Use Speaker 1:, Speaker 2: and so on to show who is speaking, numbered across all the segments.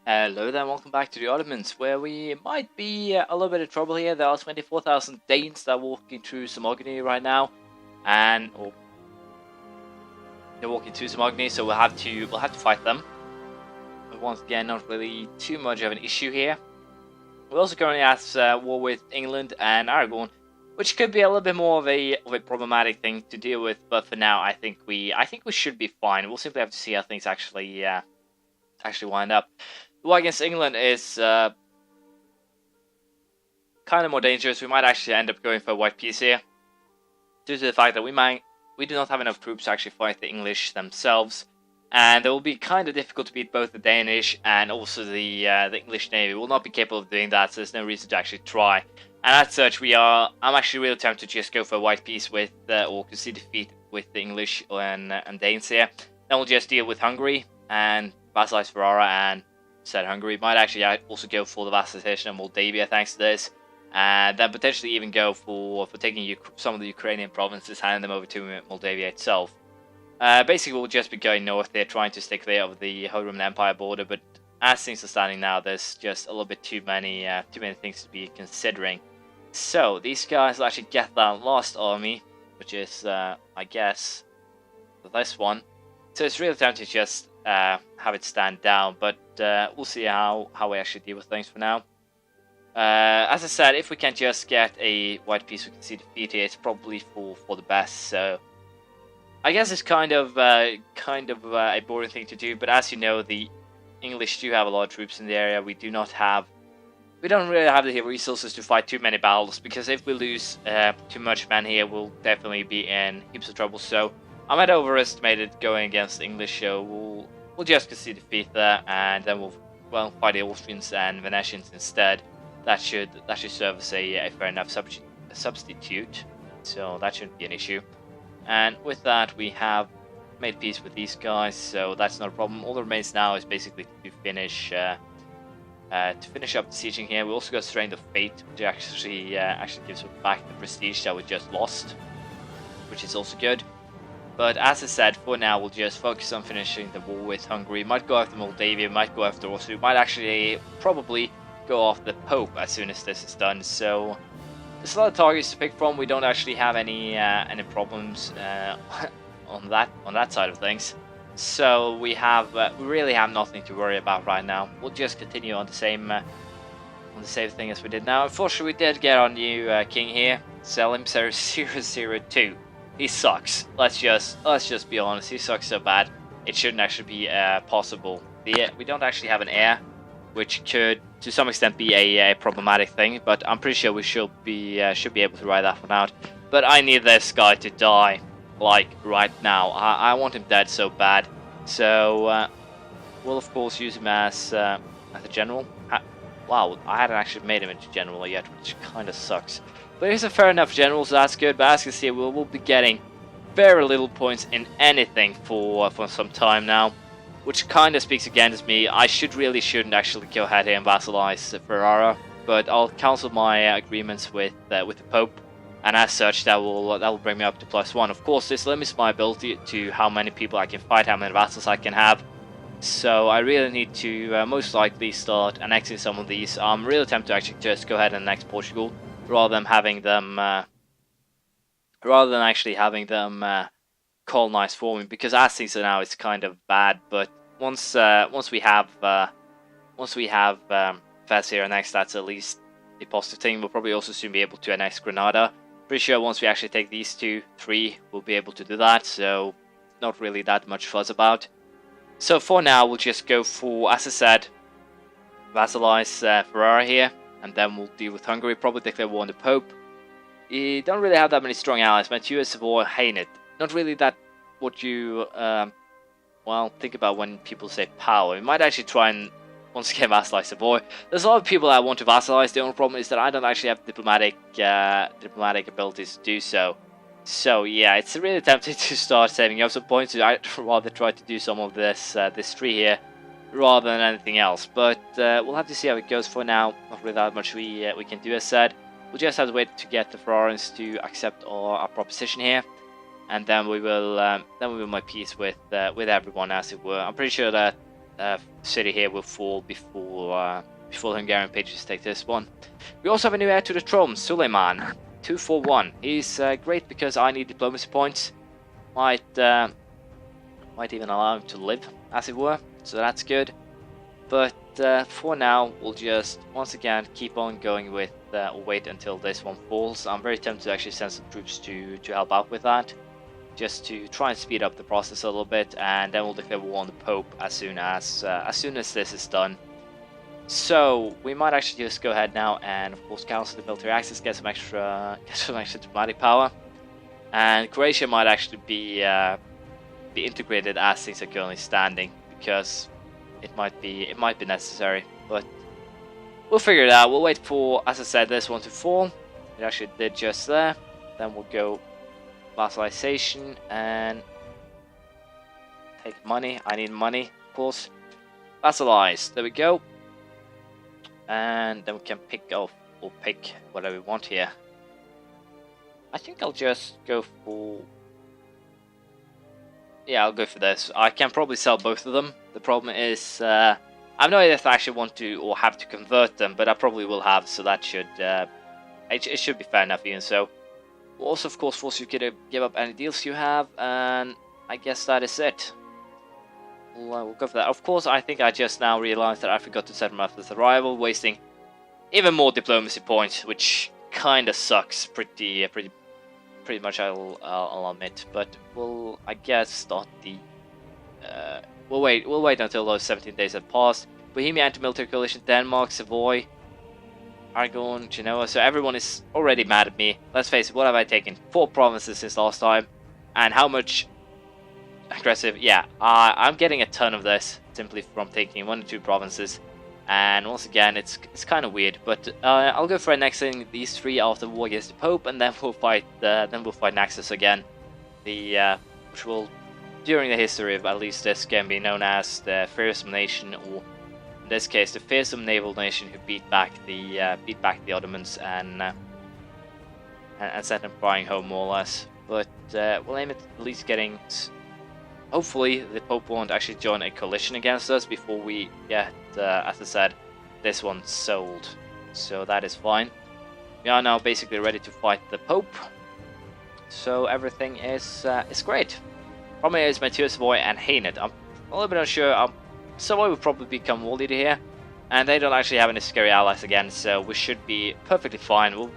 Speaker 1: Hello there, welcome back to the Ottomans, where we might be a little bit of trouble here. There are 24,000 Danes that are walking through Samogony right now, they're walking to Samogony, so we'll have to fight them. But once again, not really too much of an issue here. We're also currently at war with England and Aragon, which could be a little bit more of a problematic thing to deal with. But for now, I think we should be fine. We'll simply have to see how things actually wind up. The war against England is kind of more dangerous. We might actually end up going for a white peace here, due to the fact that we do not have enough troops to actually fight the English themselves, and it will be kind of difficult to beat both the Danish and also the English Navy. We'll not be capable of doing that, so there's no reason to actually try. And as such, I'm actually really tempted to just go for a white peace with or concede defeat with the English and Danes here. Then we'll just deal with Hungary and vassalize Ferrara and said Hungary. Might actually also go for the vassalization of Moldavia thanks to this, and then potentially even go for taking some of the Ukrainian provinces, handing them over to Moldavia itself. Basically, we'll just be going north there, trying to stay clear of the Holy Roman Empire border. But as things are standing now, there's just a little bit too many things to be considering. So these guys will actually get that last army, which is I guess this one. So it's really tempting to just have it stand down, but we'll see how we actually deal with things for now. As I said, if we can just get a white peace we can see defeat here, it's probably for the best. So I guess it's kind of a boring thing to do, but as you know, the English do have a lot of troops in the area. We don't really have the resources to fight too many battles, because if we lose too much men here, we'll definitely be in heaps of trouble. So I might overestimate it going against the English, so we'll just concede defeat there, and then we'll fight the Austrians and Venetians instead. That should serve as a fair enough substitute, so that shouldn't be an issue. And with that, we have made peace with these guys, so that's not a problem. All that remains now is basically to finish up the sieging here. We also got Strain of Fate, which actually gives us back the prestige that we just lost, which is also good. But as I said, for now we'll just focus on finishing the war with Hungary. Might go after Moldavia, might go after Austria, might actually probably go after the Pope as soon as this is done. So there's a lot of targets to pick from. We don't actually have any problems on that side of things. So we really have nothing to worry about right now. We'll just continue on the same thing as we did now. Unfortunately, we did get our new king here. Sell him 002. He sucks. Let's just be honest. He sucks so bad. It shouldn't actually be possible. We don't actually have an heir, which could, to some extent, be a problematic thing. But I'm pretty sure we should be able to ride that one out. But I need this guy to die, like right now. I want him dead so bad. So we'll of course use him as a general. Wow, I hadn't actually made him into general yet, which kind of sucks. But he's a fair enough general, so that's good. But as you can see, we'll be getting very little points in anything for some time now, which kind of speaks against me. I shouldn't actually go ahead here and vassalize Ferrara, but I'll cancel my agreements with the Pope, and as such, that will bring me up to +1. Of course, this limits my ability to how many people I can fight, how many vassals I can have. So I really need to most likely start annexing some of these. I'm really tempted to actually just go ahead and annex Portugal, rather than actually having them colonize for me, because as things are now, it's kind of bad. But once we have Fez here annexed, that's at least a positive thing. We'll probably also soon be able to annex Granada. Pretty sure once we actually take these 3, we'll be able to do that. So not really that much fuss about. So for now, we'll just go for, as I said, vassalize Ferrara here, and then we'll deal with Hungary. Probably declare war on the Pope. You don't really have that many strong allies. Mantua, Savoy, Hainaut. Not really that what you think about when people say power. We might actually try and once again vassalize Savoy. There's a lot of people I want to vassalize. The only problem is that I don't actually have diplomatic abilities to do so. So yeah, it's really tempting to start saving up some points. I'd rather try to do some of this tree here rather than anything else. But we'll have to see how it goes. For now, not really that much we can do. As said, we'll just have to wait to get the Florence to accept our proposition here, and then we will make peace with everyone, as it were. I'm pretty sure that city here will fall before the Hungarian patriots take this one. We also have a new heir to the throne, Suleiman, 241. He's great because I need diplomacy points. Might even allow him to live, as it were. So that's good. But for now, we'll just once again keep on going with wait until this one falls. I'm very tempted to actually send some troops to help out with that, just to try and speed up the process a little bit, and then we'll declare war on the Pope as soon as this is done. So we might actually just go ahead now and of course cancel the military access, get some extra diplomatic power, and Croatia might actually be integrated as things are currently standing, because it might be necessary, but we'll figure it out. We'll wait for, as I said, this one to fall. It actually did just there. Then we'll go vassalization and take money. I need money, of course. Vassalize. There we go. And then we can pick off or pick whatever we want here. I think I'll just go for... Yeah, I'll go for this. I can probably sell both of them. The problem is, I have no idea if I actually want to or have to convert them, but I probably will have, so that should, it should be fair enough even so. We'll also, of course, force you to give up any deals you have, and I guess that is it. We'll go for that. Of course, I think I just now realized that I forgot to set them up as a rival, wasting even more diplomacy points, which kind of sucks pretty much, I'll admit. But we'll, I guess, start the... We'll wait until those 17 days have passed. Bohemia anti-military coalition, Denmark, Savoy, Aragon, Genoa. So everyone is already mad at me. Let's face it, what have I taken? 4 provinces since last time. And how much aggressive? Yeah, I'm getting a ton of this simply from taking 1 or 2 provinces. And once again, it's kind of weird. But I'll go for annexing these 3 after the war against the Pope, and then we'll fight Naxos again. Which will, during the history of at least this game, be known as the fearsome nation, or in this case, the fearsome naval nation who beat back the Ottomans and sent them flying home more or less. But we'll aim at least getting. Hopefully, the Pope won't actually join a coalition against us before we get, as I said, this one sold. So that is fine. We are now basically ready to fight the Pope. So everything is great. Problem is Matthieu, Savoy, and Hainaut. I'm a little bit unsure. Savoy will probably become war leader here, and they don't actually have any scary allies again, so we should be perfectly fine. We'll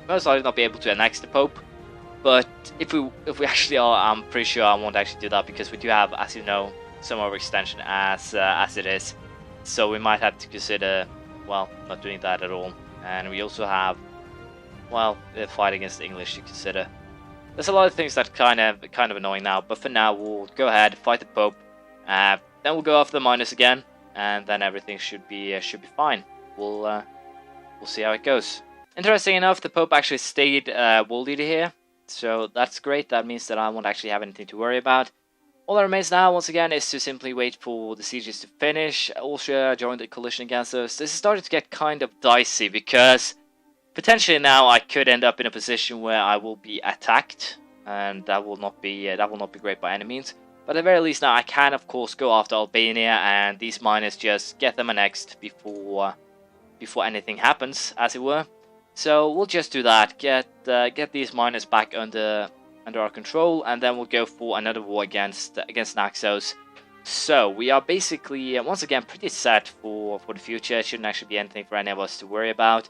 Speaker 1: most likely not be able to annex the Pope, but if we actually are, I'm pretty sure I won't actually do that, because we do have, as you know, some overextension as it is. So we might have to consider, well, not doing that at all. And we also have, well, the fight against the English to consider. There's a lot of things that kind of annoying now, but for now we'll go ahead, fight the Pope, then we'll go after the miners again, and then everything should be fine. We'll see how it goes. Interesting enough, the Pope actually stayed world leader here, so that's great. That means that I won't actually have anything to worry about. All that remains now, once again, is to simply wait for the sieges to finish. Austria joined the coalition against us. This is starting to get kind of dicey, because potentially now I could end up in a position where I will be attacked, and that will not be great by any means. But at the very least now I can, of course, go after Albania and these miners, just get them annexed before anything happens, as it were. So we'll just do that, get these miners back under our control, and then we'll go for another war against Naxos. So we are basically once again pretty set for the future. It shouldn't actually be anything for any of us to worry about.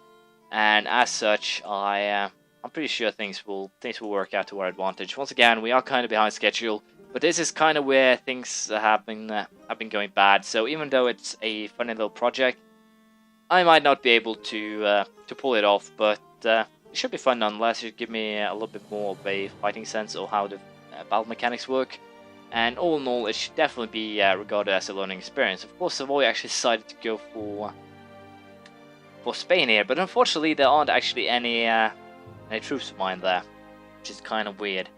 Speaker 1: And as such, I'm pretty sure things will work out to our advantage. Once again, we are kind of behind schedule, but this is kind of where things have been going bad. So even though it's a funny little project, I might not be able to pull it off, but it should be fun nonetheless. It should give me a little bit more of a fighting sense of how the battle mechanics work. And all in all, it should definitely be regarded as a learning experience. Of course, Savoy actually decided to go for Spain here, but unfortunately there aren't actually any troops of mine there, which is kind of weird.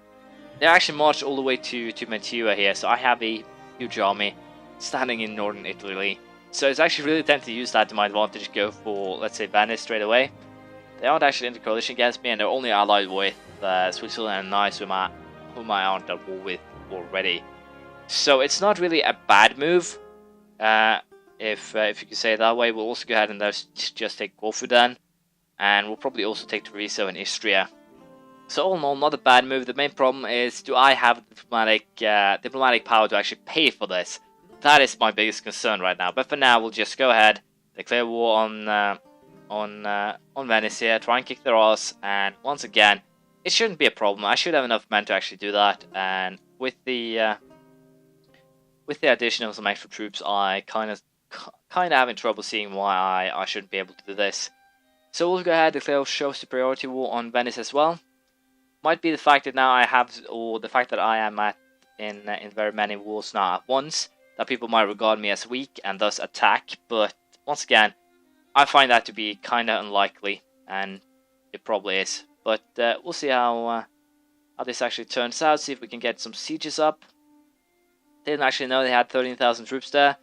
Speaker 1: They actually marched all the way to Mantua here, so I have a huge army standing in northern Italy. So it's actually really tempting to use that to my advantage, go for, let's say, Venice straight away. They aren't actually in the coalition against me, and they're only allied with Switzerland and Nice, whom I aren't at war with already. So it's not really a bad move, If you could say it that way. We'll also go ahead and just take Corfu then, and we'll probably also take Treviso and Istria. So all in all, not a bad move. The main problem is, do I have diplomatic power to actually pay for this? That is my biggest concern right now. But for now, we'll just go ahead, declare war on Venice here, try and kick their ass, and once again, it shouldn't be a problem. I should have enough men to actually do that, and with the addition of some extra troops, I kind of having trouble seeing why I shouldn't be able to do this. So we'll go ahead, declare show superiority war on Venice as well. Might be the fact that now I have, or the fact that I am in very many wars now at once, that people might regard me as weak and thus attack. But once again, I find that to be kind of unlikely, and it probably is. But we'll see how this actually turns out. See if we can get some sieges up. Didn't actually know they had 13,000 troops there.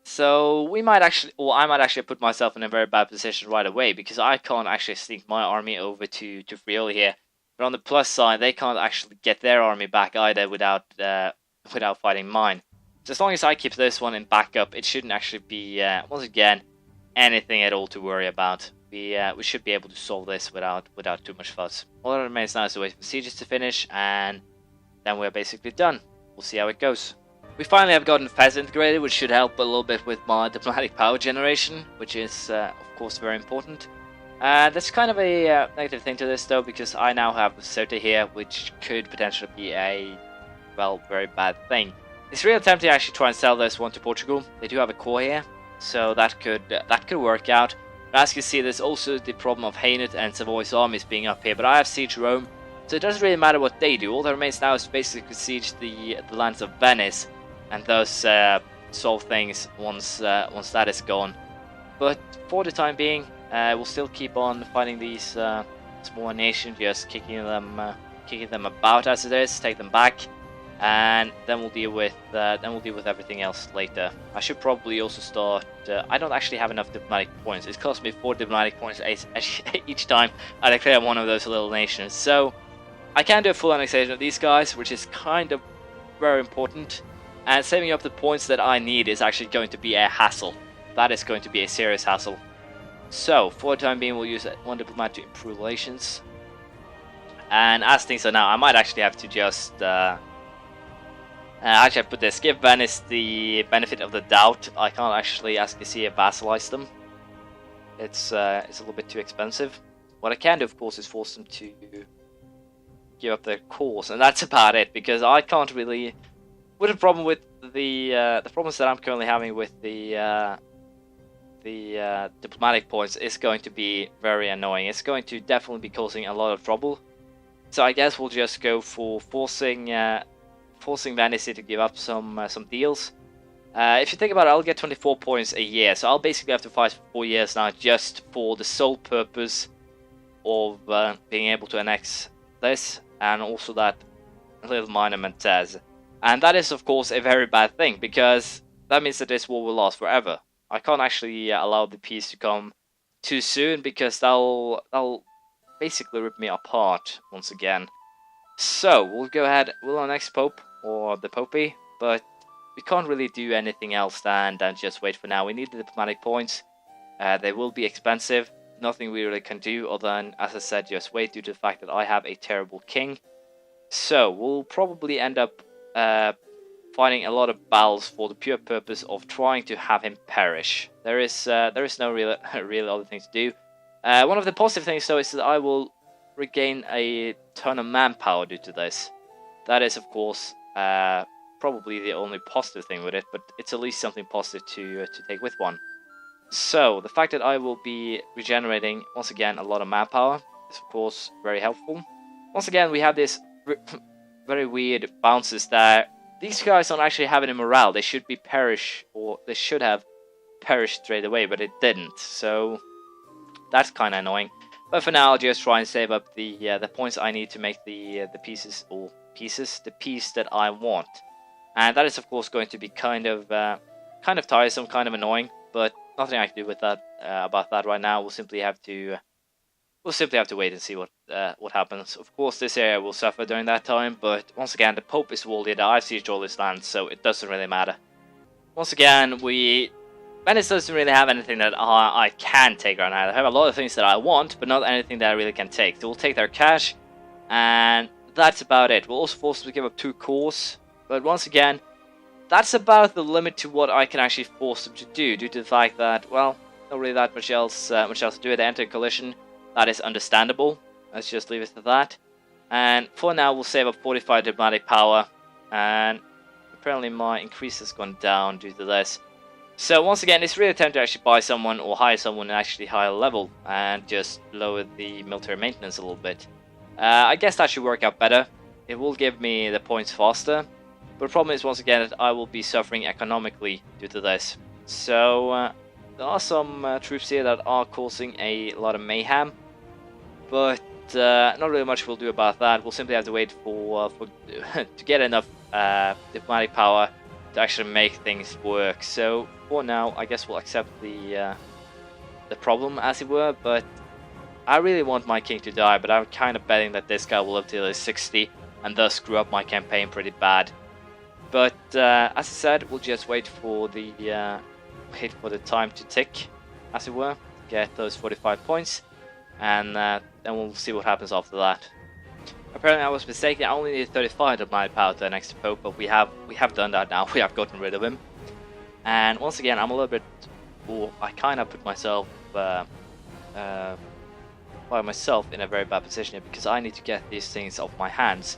Speaker 1: So we might actually, or I might actually put myself in a very bad position right away, because I can't actually sneak my army over to Friuli here. But on the plus side, they can't actually get their army back either without fighting mine. So as long as I keep this one in backup, it shouldn't actually be once again anything at all to worry about. We should be able to solve this without too much fuss. All that remains now is to wait for sieges to finish, and then we're basically done. We'll see how it goes. We finally have gotten Fez integrated, which should help a little bit with my diplomatic power generation, which is of course very important. That's kind of a negative thing to this though, because I now have Ceuta here, which could potentially be a, well, very bad thing. It's really tempting to actually try and sell this one to Portugal. They do have a core here, so that could work out. But as you can see, there's also the problem of Hainaut and Savoy's armies being up here, but I have siege Rome, so it doesn't really matter what they do. All that remains now is basically siege the lands of Venice, and thus solve things once that is gone. But for the time being, we'll still keep on fighting these small nations, just kicking them about as it is, take them back, and then we'll deal with everything else later. I should probably also start. I don't actually have enough diplomatic points. It costs me 4 diplomatic points each time I declare one of those little nations. So I can do a full annexation of these guys, which is kind of very important. And saving up the points that I need is actually going to be a hassle. That is going to be a serious hassle. So, for the time being, we'll use one diplomat to improve relations. And as things are now, I might actually have to just actually put this. Give Venice the benefit of the doubt. I can't actually, as you can see, vassalize them. It's a little bit too expensive. What I can do, of course, is force them to give up their cause, and that's about it. Because I can't really. With the problem with the problems that I'm currently having with the diplomatic points is going to be very annoying. It's going to definitely be causing a lot of trouble. So I guess we'll just go for forcing Venice to give up some deals. If you think about it, I'll get 24 points a year, so I'll basically have to fight for 4 years now just for the sole purpose of being able to annex this, and also that little minor Montez. And that is, of course, a very bad thing, because that means that this war will last forever. I can't actually allow the peace to come too soon, because that'll basically rip me apart once again. So, we'll go ahead, we'll annex Pope, or the Popey, but we can't really do anything else than just wait for now. We need the diplomatic points. They will be expensive. Nothing we really can do other than, as I said, just wait due to the fact that I have a terrible king. So, we'll probably end up fighting a lot of battles for the pure purpose of trying to have him perish. There is no real other thing to do. One of the positive things though is that I will regain a ton of manpower due to this. That is, of course, probably the only positive thing with it, but it's at least something positive to take with one. So the fact that I will be regenerating once again a lot of manpower is, of course, very helpful. Once again, we have this very weird bounces that these guys don't actually have any morale. They should be or they should have perished straight away, but it didn't. So that's kind of annoying. But for now, I'll just try and save up the points I need to make the piece that I want. And that is, of course, going to be kind of tiresome, kind of annoying. But nothing I can do with that about that right now. We'll simply have to wait and see what happens. Of course, this area will suffer during that time, but once again, the Pope is walled in. I've sieged all this land, so it doesn't really matter. once again, Venice doesn't really have anything that I can take right now. They have a lot of things that I want, but not anything that I really can take. So we'll take their cash, and that's about it. We'll also force them to give up 2 cores, but once again, that's about the limit to what I can actually force them to do, due to the fact that, well, not really that much else to do. They enter a collision. That is understandable. Let's just leave it at that. And for now, we'll save up 45 diplomatic power, and apparently my increase has gone down due to this. So once again, it's really a time to actually buy someone or hire someone at actually higher level and just lower the military maintenance a little bit. I guess that should work out better. It will give me the points faster, but the problem is once again that I will be suffering economically due to this. So there are some troops here that are causing a lot of mayhem, but not really much we'll do about that. We'll simply have to wait for to get enough diplomatic power to actually make things work. So for now, I guess we'll accept the problem, as it were. But I really want my king to die, but I'm kind of betting that this guy will live till he's 60 and thus screw up my campaign pretty bad. But as I said, we'll just wait for the time to tick, as it were, get those 45 points, and then we'll see what happens after that. Apparently I was mistaken. I only need 35 of my power to annex the Pope, but we have done that now. We have gotten rid of him. And once again, I'm a little bit, I kind of put myself by myself in a very bad position here, because I need to get these things off my hands.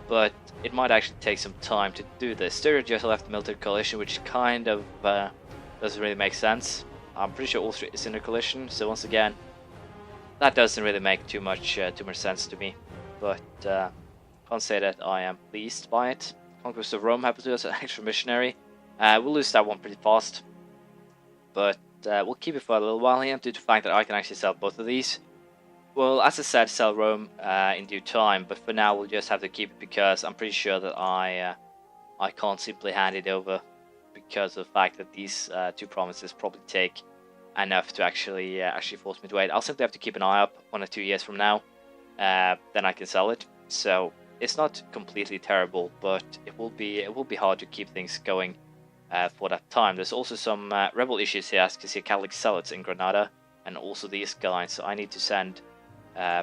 Speaker 1: But it might actually take some time to do this. Styria just left the military coalition, which kind of doesn't really make sense. I'm pretty sure Austria is in a coalition, so once again, that doesn't really make too much sense to me. But can't say that I am pleased by it. Conquest of Rome happens to us, an extra missionary. We'll lose that one pretty fast, but we'll keep it for a little while here due to the fact that I can actually sell both of these. Well, as I said, sell Rome in due time, but for now we'll just have to keep it because I'm pretty sure that I can't simply hand it over, because of the fact that these 2 provinces probably take enough to actually force me to wait. I'll simply have to keep an eye up 1 or 2 years from now. Then I can sell it. So it's not completely terrible, but it will be hard to keep things going for that time. There's also some rebel issues here, as you can see, Catholic zealots in Granada, and also these guys. So I need to send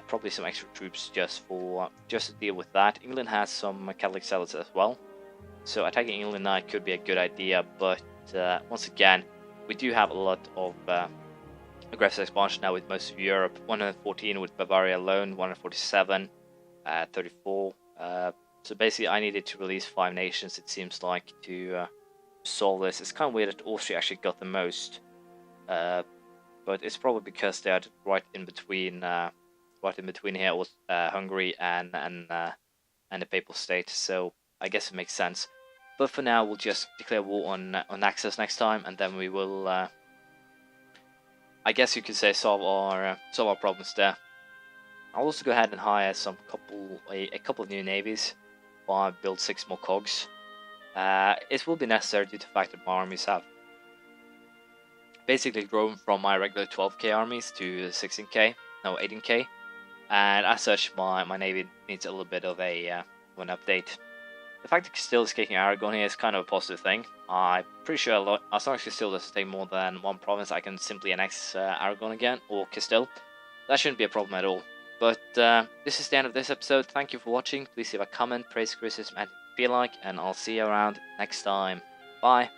Speaker 1: probably some extra troops just to deal with that. England has some Catholic zealots as well, so attacking England now could be a good idea. But once again, we do have a lot of aggressive expansion now with most of Europe. 114 with Bavaria alone, 147, 34. So basically I needed to release 5 nations, it seems like, to solve this. It's kind of weird that Austria actually got the most, but it's probably because they are right in between here with Hungary and the Papal State. So I guess it makes sense. But for now, we'll just declare war on Naxos next time, and then we will, I guess you could say, solve our problems there. I'll also go ahead and hire a couple of new navies while I build 6 more cogs. It will be necessary due to the fact that my armies have basically grown from my regular 12k armies to 18k, and as such my navy needs a little bit of an update. The fact that Castile is kicking Aragon here is kind of a positive thing. I'm pretty sure as long as Castile doesn't take more than 1 province, I can simply annex Aragon again, or Castile. That shouldn't be a problem at all. But this is the end of this episode. Thank you for watching. Please leave a comment, praise, criticism, and feel like, and I'll see you around next time. Bye.